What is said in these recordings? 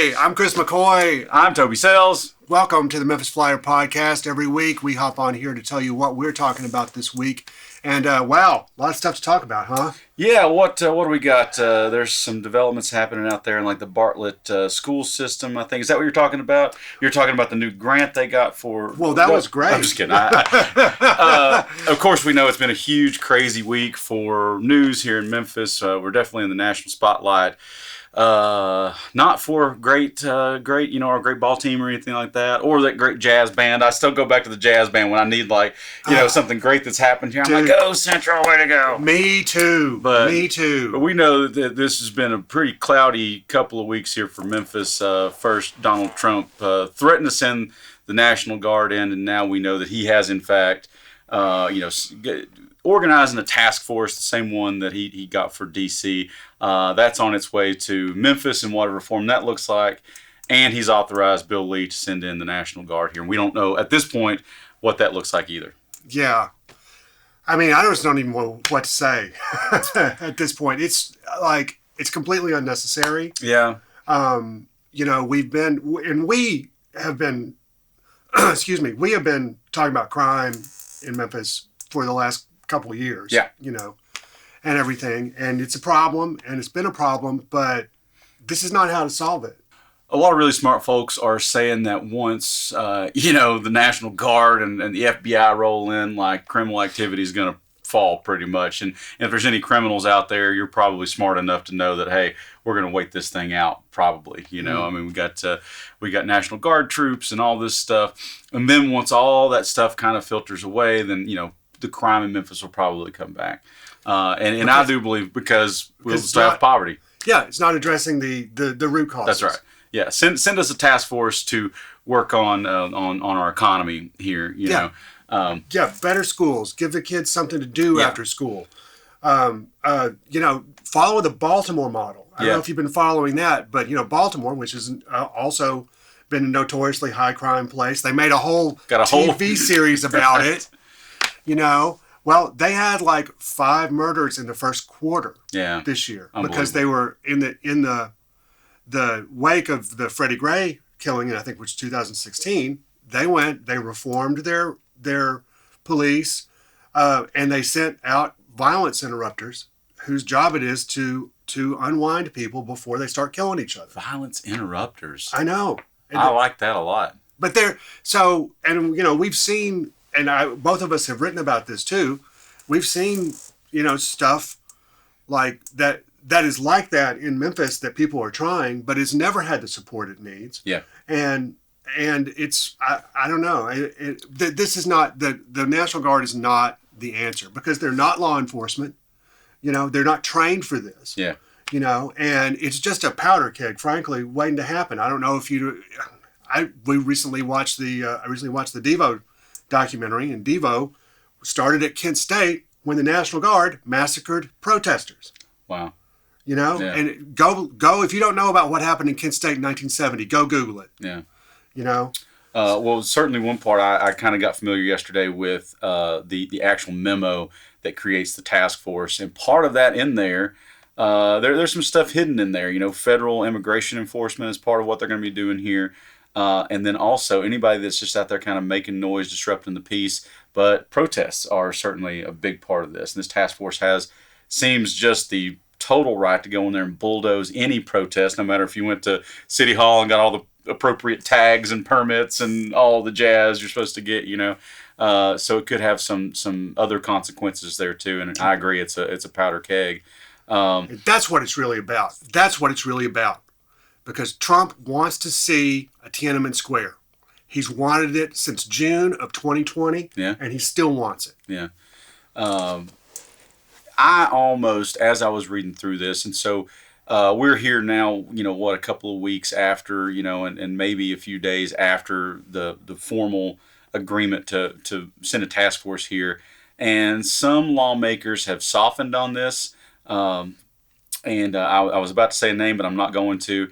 Hey, I'm Chris McCoy. I'm Toby Sells. Welcome to the Memphis Flyer podcast. Every week we hop on here to tell you what we're talking about this week. And wow, a lot of stuff to talk about, huh? Yeah, what do we got? There's some developments happening out there in like the Bartlett school system, I think. Is that what you're talking about? You're talking about the new grant they got for... Well, that was great. I'm just kidding. Of course, we know it's been a huge, crazy week for news here in Memphis. We're definitely in the national spotlight. Not for great, our great ball team or anything like that, or that great jazz band. I still go back to the jazz band when I need something great that's happened here. I'm like, go Central, way to go. Me too. But we know that this has been a pretty cloudy couple of weeks here for Memphis. First, Donald Trump threatened to send the National Guard in, and now we know that he has in fact, organizing a task force, the same one that he got for D.C. That's on its way to Memphis and whatever form that looks like. And he's authorized Bill Lee to send in the National Guard here. We don't know at this point what that looks like either. Yeah. I mean, I just don't even know what to say at this point. It's like, it's completely unnecessary. Yeah. We have been we have been talking about crime in Memphis for the last couple of years, and everything. And it's a problem, and it's been a problem, but this is not how to solve it. A lot of really smart folks are saying that once, the National Guard and the FBI roll in, like, criminal activity is going to fall pretty much. And if there's any criminals out there, you're probably smart enough to know that, hey, we're going to wait this thing out, probably. I mean, we got National Guard troops and all this stuff. And then once all that stuff kind of filters away, then, the crime in Memphis will probably come back. And I do believe because we'll still have poverty. Yeah, it's not addressing the root causes. That's right. Yeah, send us a task force to work on our economy here, you know. Better schools. Give the kids something to do after school. Follow the Baltimore model. I don't know if you've been following that, but, Baltimore, which has also been a notoriously high crime place, they made a whole TV series about it. Well, they had like 5 murders in the first quarter this year because they were in the wake of the Freddie Gray killing, I think, which was 2016. They reformed their police, and they sent out violence interrupters whose job it is to unwind people before they start killing each other. Violence interrupters. I know. I like that a lot. But we've seen, and both of us have written about this too. We've seen, stuff like that is like that in Memphis that people are trying, but it's never had the support it needs. Yeah. And it's, I don't know. This is not, the National Guard is not the answer because they're not law enforcement. They're not trained for this. Yeah. And it's just a powder keg, frankly, waiting to happen. I don't know if I recently watched the Devo documentary, and Devo started at Kent State when the National Guard massacred protesters. Wow. And go if you don't know about what happened in Kent State in 1970, go Google it. Yeah. Well, certainly one part I kind of got familiar yesterday with the actual memo that creates the task force, and part of that in there, there's some stuff hidden in there. Federal immigration enforcement is part of what they're going to be doing here. And then also anybody that's just out there kind of making noise, disrupting the peace. But protests are certainly a big part of this. And this task force seems just the total right to go in there and bulldoze any protest, no matter if you went to City Hall and got all the appropriate tags and permits and all the jazz you're supposed to get, So it could have some other consequences there too. And I agree, it's a powder keg. That's what it's really about. Because Trump wants to see a Tiananmen Square. He's wanted it since June of 2020, and he still wants it. Yeah. I almost, as I was reading through this, and so we're here now, a couple of weeks after, and maybe a few days after the formal agreement to send a task force here. And some lawmakers have softened on this. I was about to say a name, but I'm not going to.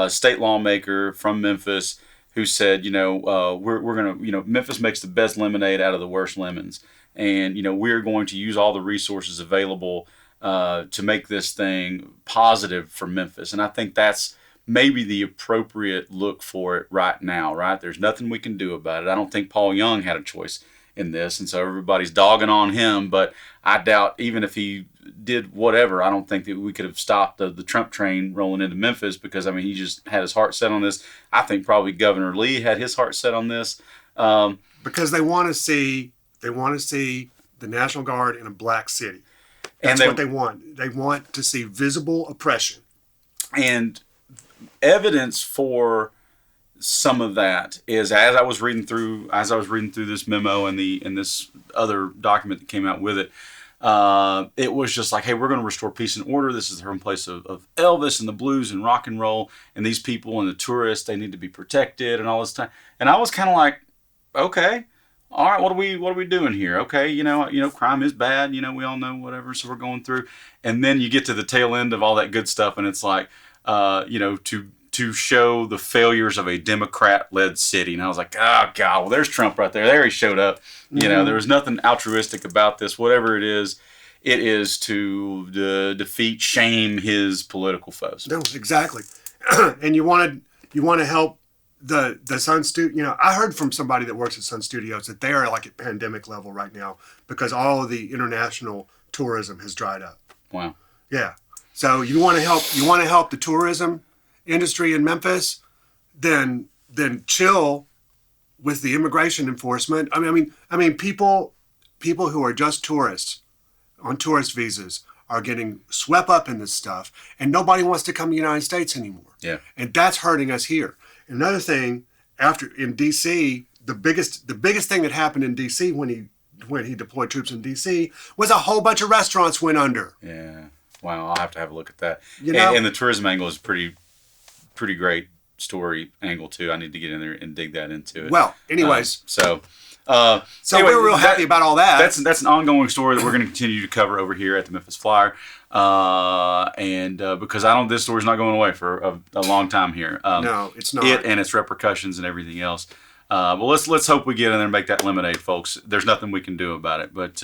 State lawmaker from Memphis who said, we're going to, Memphis makes the best lemonade out of the worst lemons. And, we're going to use all the resources available to make this thing positive for Memphis. And I think that's maybe the appropriate look for it right now, right? There's nothing we can do about it. I don't think Paul Young had a choice in this, and so everybody's dogging on him, but I doubt even if he did whatever, I don't think that we could have stopped the Trump train rolling into Memphis, because I mean, he just had his heart set on this. I think probably Governor Lee had his heart set on this, because they want to see the National Guard in a black city. That's what they want. They want to see visible oppression. And evidence for some of that is, as I was reading through this memo and this other document that came out with it, it was just like, hey, we're going to restore peace and order. This is the home place of Elvis and the blues and rock and roll, and these people and the tourists, they need to be protected and all this time. And I was kind of like, okay, all right, what are we doing here? Okay, you know, crime is bad. You know, we all know whatever. So we're going through, and then you get to the tail end of all that good stuff, and it's like, to show the failures of a Democrat-led city. And I was like, oh, God, well, there's Trump right there. There he showed up. You know, there was nothing altruistic about this. Whatever it is to defeat, shame his political foes. No, exactly. And you want to help the Sun Studio. You know, I heard from somebody that works at Sun Studios that they are like at pandemic level right now because all of the international tourism has dried up. Wow. Yeah. So you want to help the tourism industry in Memphis, then chill with the immigration enforcement. I mean, people who are just tourists on tourist visas are getting swept up in this stuff, and nobody wants to come to the United States anymore. Yeah, and that's hurting us here. Another thing, in D.C., the biggest thing that happened in D.C. when he deployed troops in D.C. was a whole bunch of restaurants went under. Yeah. Wow, I'll have to have a look at that. You know, and the tourism angle is pretty great story angle too. I need to get in there and dig that into it. Well, anyways, so anyway, we're real happy about all that. That's an ongoing story that we're going to continue to cover over here at the Memphis Flyer, and because this story's not going away for a long time here. No, it's not. It and its repercussions and everything else. Well, let's hope we get in there and make that lemonade, folks. There's nothing we can do about it. But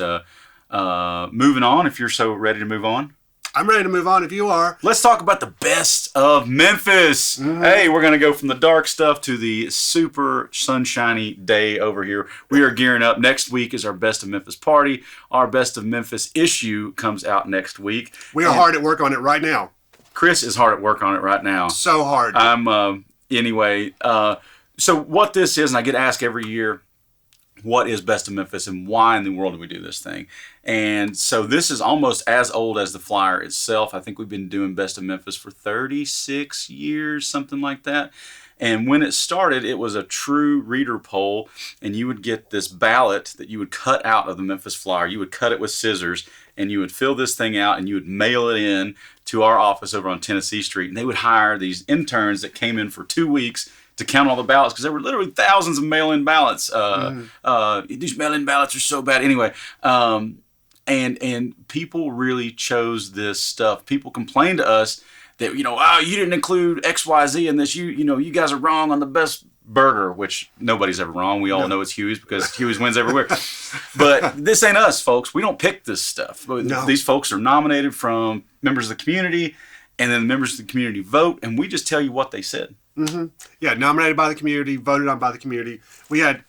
moving on, if you're so ready to move on. I'm ready to move on if you are. Let's talk about the best of Memphis. Mm-hmm. Hey, we're going to go from the dark stuff to the super sunshiny day over here. We are gearing up. Next week is our Best of Memphis party. Our Best of Memphis issue comes out next week. We are hard at work on it right now. Chris is hard at work on it right now. So hard. Anyway, so what this is, and I get asked every year, what is Best of Memphis and why in the world do we do this thing? And so this is almost as old as the Flyer itself. I think we've been doing Best of Memphis for 36 years, something like that. And when it started, it was a true reader poll, and you would get this ballot that you would cut out of the Memphis Flyer. You would cut it with scissors, and you would fill this thing out, and you would mail it in to our office over on Tennessee Street. And they would hire these interns that came in for 2 weeks to count all the ballots, because there were literally thousands of mail-in ballots. These mail-in ballots are so bad. Anyway, and people really chose this stuff. People complained to us that, you didn't include XYZ in this. You guys are wrong on the best burger, which nobody's ever wrong. We all know it's Huey's because Huey's wins everywhere. But this ain't us, folks. We don't pick this stuff. No. These folks are nominated from members of the community, and then the members of the community vote, and we just tell you what they said. Mm-hmm. Yeah, nominated by the community, voted on by the community. We had,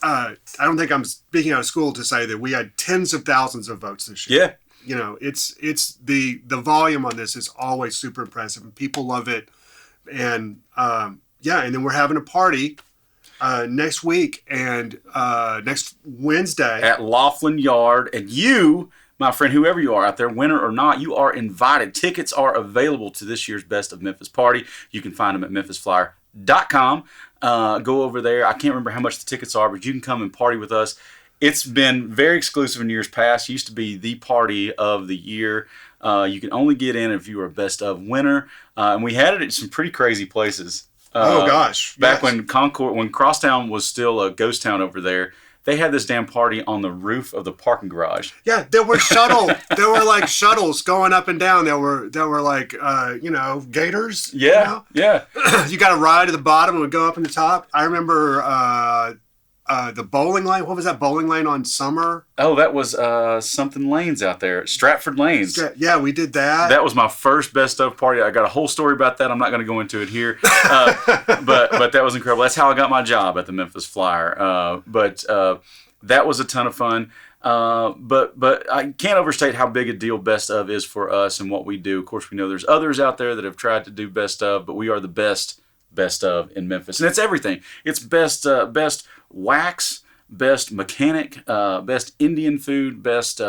I don't think I'm speaking out of school to say that we had tens of thousands of votes this year. Yeah. It's the volume on this is always super impressive, and people love it. And and then we're having a party next week and next Wednesday at Laughlin Yard, and you, my friend, whoever you are out there, winner or not, you are invited. Tickets are available to this year's Best of Memphis party. You can find them at memphisflyer.com. Go over there. I can't remember how much the tickets are, but you can come and party with us. It's been very exclusive in years past. It used to be the party of the year. You can only get in if you are a Best of winner. And we had it at some pretty crazy places. Oh, gosh. Back when Crosstown was still a ghost town over there, they had this damn party on the roof of the parking garage. Yeah, there were like shuttles going up and down. There were like gators. Yeah, yeah. You got to ride to the bottom and would go up in the top. I remember the bowling lane. What was that bowling lane on Summer? Oh, that was something Lanes out there. Stratford Lanes. Yeah, we did that. That was my first best of party. I got a whole story about that. I'm not going to go into it here. But that was incredible. That's how I got my job at the Memphis Flyer. But that was a ton of fun. But I can't overstate how big a deal best of is for us and what we do. Of course, we know there's others out there that have tried to do best of, but we are the best of in Memphis. And it's everything. It's best wax, best mechanic, best Indian food, best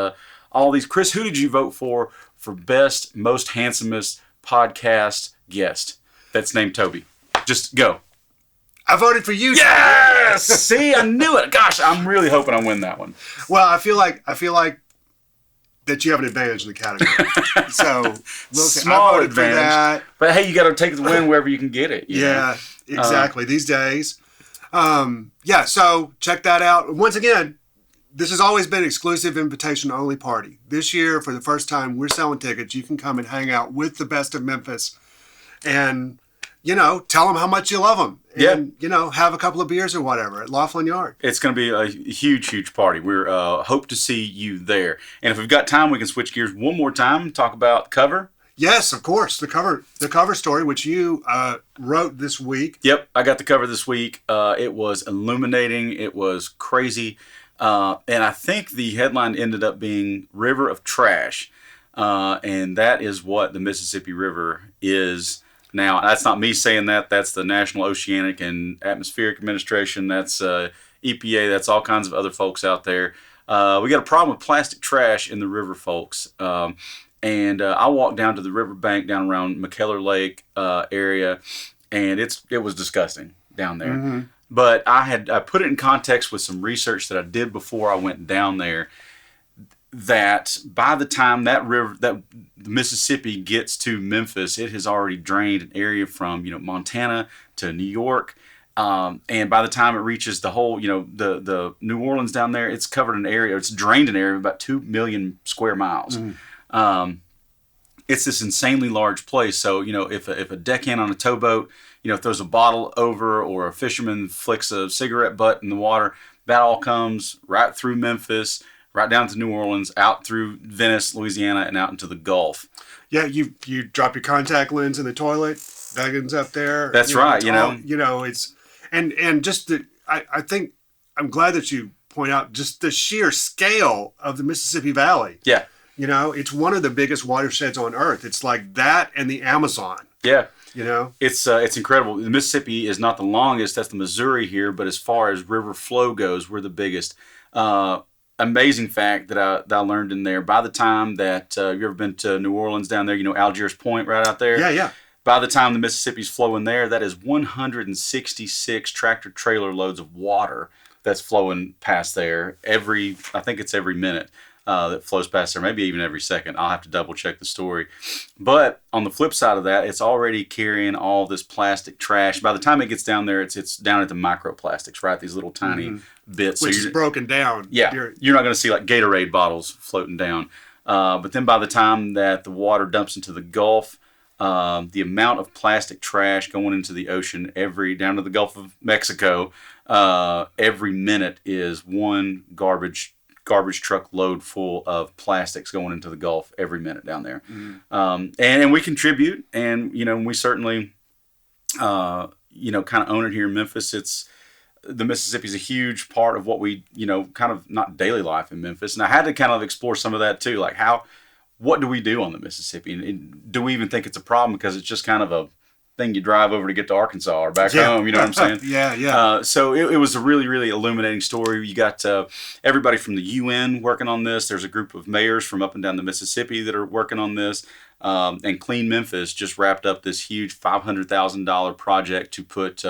all these. Chris, who did you vote for best, most handsomest podcast guest? That's named Toby. Just go. I voted for you. Yes! See, I knew it. Gosh, I'm really hoping I win that one. Well, I feel like that you have an advantage in the category. So small advantage. But hey, you got to take the win wherever you can get it. Yeah, exactly. These days. So check that out. Once again, this has always been exclusive invitation only party. This year, for the first time, we're selling tickets. You can come and hang out with the best of Memphis and, tell them how much you love them. And, have a couple of beers or whatever at Laughlin Yard. It's going to be a huge, huge party. We're hope to see you there. And if we've got time, we can switch gears one more time and talk about cover. Yes, of course. The cover story, which you wrote this week. Yep, I got the cover this week. It was illuminating. It was crazy. And I think the headline ended up being River of Trash. And that is what the Mississippi River is now. That's not me saying that. That's the National Oceanic and Atmospheric Administration. That's EPA. That's all kinds of other folks out there. We got a problem with plastic trash in the river, folks. And I walked down to the riverbank down around McKellar Lake area, and it was disgusting down there. Mm-hmm. But I put it in context with some research that I did before I went down there, that by the time that the Mississippi gets to Memphis, it has already drained an area from Montana to New York. And by the time it reaches the whole, the New Orleans down there, it's covered an area, it's drained an area of about 2 million square miles. Mm. It's this insanely large place. So, if a deckhand on a towboat, throws a bottle over, or a fisherman flicks a cigarette butt in the water, that all comes right through Memphis, right down to New Orleans, out through Venice, Louisiana, and out into the Gulf. Yeah, you drop your contact lens in the toilet, that ends up there. That's right. It's and just I think I'm glad that you point out just the sheer scale of the Mississippi Valley. Yeah. It's one of the biggest watersheds on earth. It's like that and the Amazon. Yeah. It's incredible. The Mississippi is not the longest. That's the Missouri here. But as far as river flow goes, we're the biggest. Amazing fact that I learned in there. By the time that you've ever been to New Orleans down there, Algiers Point right out there? Yeah. By the time the Mississippi's flowing there, that is 166 tractor trailer loads of water that's flowing past there I think it's every minute. That flows past there, maybe even every second. I'll have to double check the story. But on the flip side of that, it's already carrying all this plastic trash. By the time it gets down there, it's down at the microplastics, right? These little tiny bits. Which is broken down. Yeah, you're not going to see like Gatorade bottles floating down. But then by the time that the water dumps into the Gulf, the amount of plastic trash going into the ocean down to the Gulf of Mexico, every minute is one garbage truck load full of plastics going into the Gulf every minute down there. Mm-hmm. And we contribute, and we certainly kind of own it here in Memphis. The Mississippi is a huge part of what we kind of not daily life in Memphis, and I had to kind of explore some of that too, like what do we do on the Mississippi, and do we even think it's a problem, because it's just kind of a thing you drive over to get to Arkansas or back home, you know what I'm saying? Yeah. So it was a really, really illuminating story. You got everybody from the UN working on this. There's a group of mayors from up and down the Mississippi that are working on this. And Clean Memphis just wrapped up this huge $500,000 project to put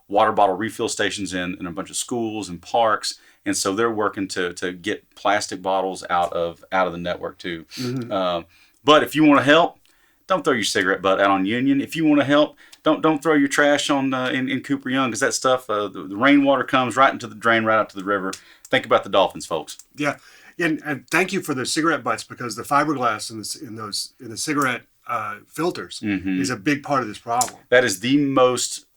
water bottle refill stations in a bunch of schools and parks. And so they're working to get plastic bottles out of the network too. Mm-hmm. But if you want to help, don't throw your cigarette butt out on Union. If you want to help, don't throw your trash on in Cooper Young, because that stuff, the rainwater comes right into the drain, right out to the river. Think about the dolphins, folks. Yeah, and thank you for the cigarette butts, because the fiberglass in the cigarette filters is a big part of this problem. That is the most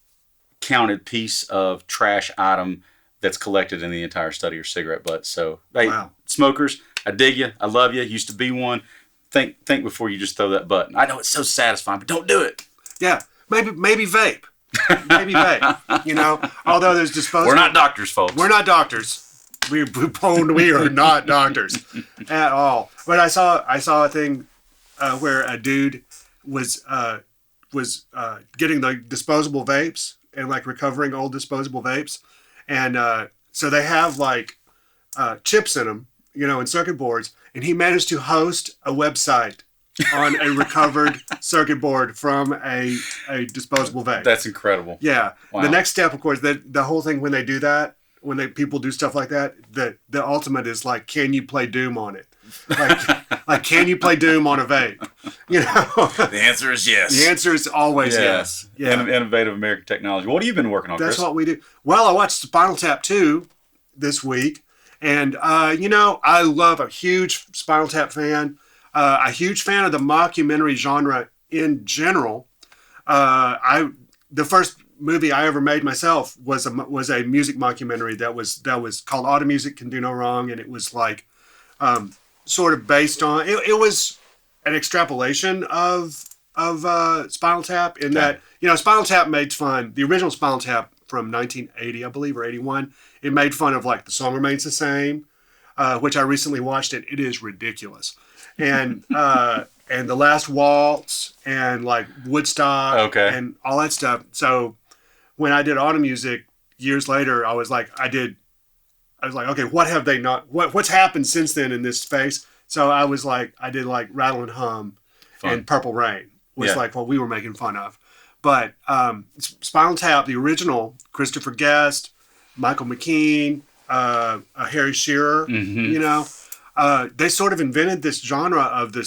counted piece of trash item that's collected in the entire study are cigarette butts. So, hey, Wow. smokers, I dig you. I love you. Used to be one. Think before you just throw that button. I know it's so satisfying, but don't do it. Yeah, maybe vape. Maybe vape. You know, although there's disposable. We're not doctors, folks. We're not doctors. We are not doctors at all. But I saw a thing where a dude was getting the disposable vapes and like recovering old disposable vapes, and so they have like chips in them, you know, in circuit boards, and he managed to host a website on a recovered circuit board from a disposable vape. That's incredible. Yeah. Wow. The next step, of course, the whole thing when they do that, when people do stuff like that, the ultimate is like, can you play Doom on it? Like can you play Doom on a vape? You know. The answer is yes. The answer is always yes. Yeah. Innovative American technology. What have you been working on, That's Chris? what we do. Well, I watched Spinal Tap II this week, and you know, I love a huge Spinal Tap fan. A huge fan of the mockumentary genre in general. The first movie I ever made myself was a music mockumentary that was called Auto Music Can Do No Wrong, and it was like sort of based on it was an extrapolation of Spinal Tap in that, you know, Spinal Tap made fun, the original Spinal Tap from 1980, I believe, or 81. It made fun of like The Song Remains the Same, which I recently watched it. It is ridiculous. And The Last Waltz and like Woodstock and all that stuff. So when I did Auto Music years later, I was like, okay, what have they not? What's happened since then in this space? So I did like Rattle and Hum and Purple Rain was like what we were making fun of. But Spinal Tap, the original, Christopher Guest, Michael McKean, Harry Shearer, you know. They sort of invented this genre of the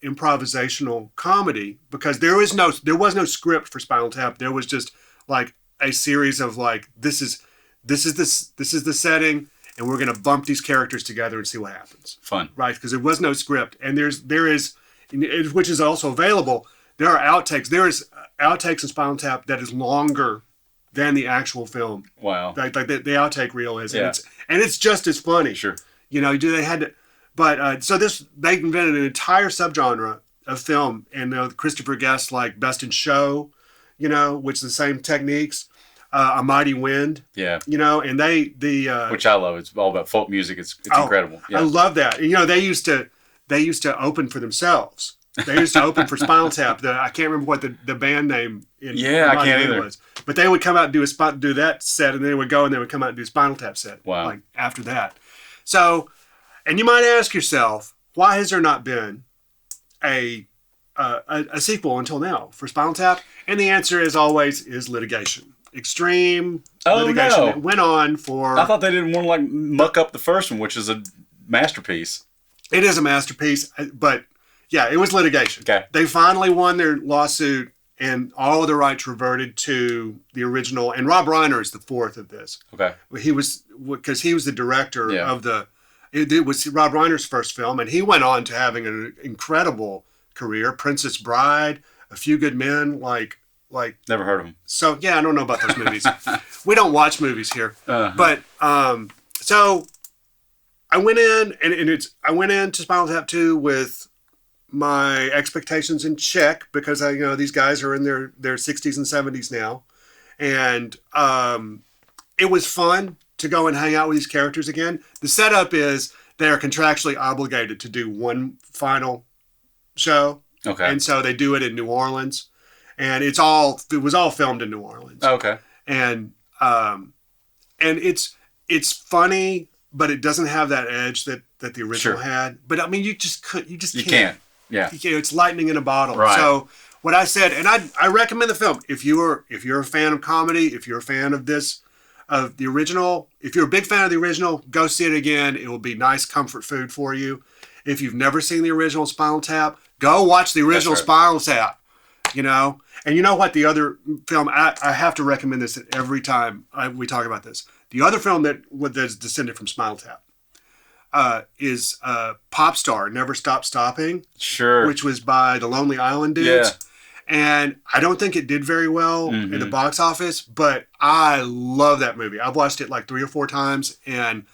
improvisational comedy because there was no script for Spinal Tap. There was just like a series of like this is the setting, and we're gonna bump these characters together and see what happens. Fun, right? Because there was no script, and there is, which is also available. There are outtakes. There is outtakes in Spinal Tap that is longer than the actual film. Wow! Like the outtake reel is, and it's just as funny. Sure. You know, they had to, but so they invented an entire subgenre of film, and Christopher Guest like Best in Show, you know, which is the same techniques, A Mighty Wind, you know, and which I love. It's all about folk music. It's incredible. Yeah. I love that. You know, they used to open for themselves. They used to open for Spinal Tap. I can't remember what the band name I can't either. Was, but they would come out and do that set, and then they would go and they would come out and do a Spinal Tap set. Wow! Like after that. So, and you might ask yourself, why has there not been a sequel until now for Spinal Tap? And the answer, as always, is litigation. Extreme litigation that went on for... I thought they didn't want to like muck up the first one, which is a masterpiece. It is a masterpiece, but yeah, it was litigation. Okay. They finally won their lawsuit, and all of the rights reverted to the original. And Rob Reiner is the fourth of this. Okay. Because he was the director of it was Rob Reiner's first film, and he went on to having an incredible career. Princess Bride, A Few Good Men, like never heard of them. So yeah, I don't know about those movies. We don't watch movies here. But so I went in, and I went into Spinal Tap 2 with my expectations in check because these guys are in their 60s and 70s now, and it was fun to go and hang out with these characters again. The setup is they are contractually obligated to do one final show, and so they do it in New Orleans, and it was all filmed in New Orleans. And it's funny, but it doesn't have that edge that the original had. But I mean, you can't. Yeah, it's lightning in a bottle. Right. So what I said, and I recommend the film if you're a fan of comedy, if you're a fan of the original, if you're a big fan of the original, go see it again. It will be nice comfort food for you. If you've never seen the original Spinal Tap, go watch the original Spinal Tap. You know, and you know what? The other film I have to recommend this every time we talk about this. The other film that's descended from Spinal Tap is Pop Star, Never Stop Stopping. Sure. Which was by the Lonely Island dudes. And I don't think it did very well in the box office, but I love that movie. I've watched it like 3 or 4 times. And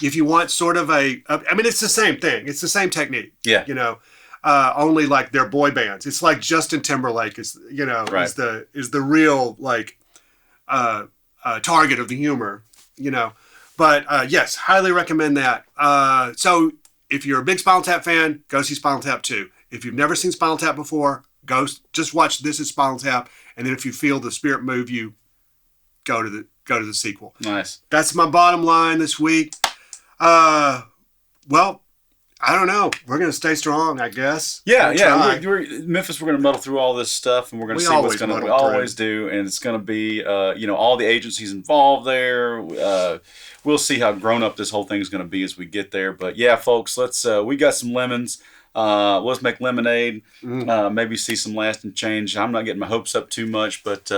if you want sort of I mean, it's the same thing. It's the same technique. Yeah. You know, only like they're boy bands. It's like Justin Timberlake is, you know, Right. is the real like target of the humor, you know. But yes, highly recommend that. So if you're a big Spinal Tap fan, go see Spinal Tap 2. If you've never seen Spinal Tap before, just watch This Is Spinal Tap, and then if you feel the spirit move you, go to the sequel. Nice. That's my bottom line this week. Well, I don't know. We're gonna stay strong, I guess. Yeah, We'll we're Memphis. We're gonna muddle through all this stuff, and we're gonna We see what's always gonna. We muddle always do, and it's gonna be, you know, all the agencies involved there. We'll see how grown up this whole thing is gonna be as we get there. But yeah, folks, let's. We got some lemons. Let's make lemonade. Maybe see some lasting change. I'm not getting my hopes up too much, but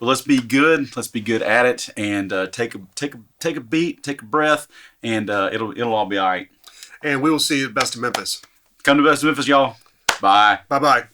let's be good. Let's be good at it, and take a beat, take a breath, and it'll all be all right. And we will see you at Best of Memphis. Come to Best of Memphis, y'all. Bye. Bye-bye.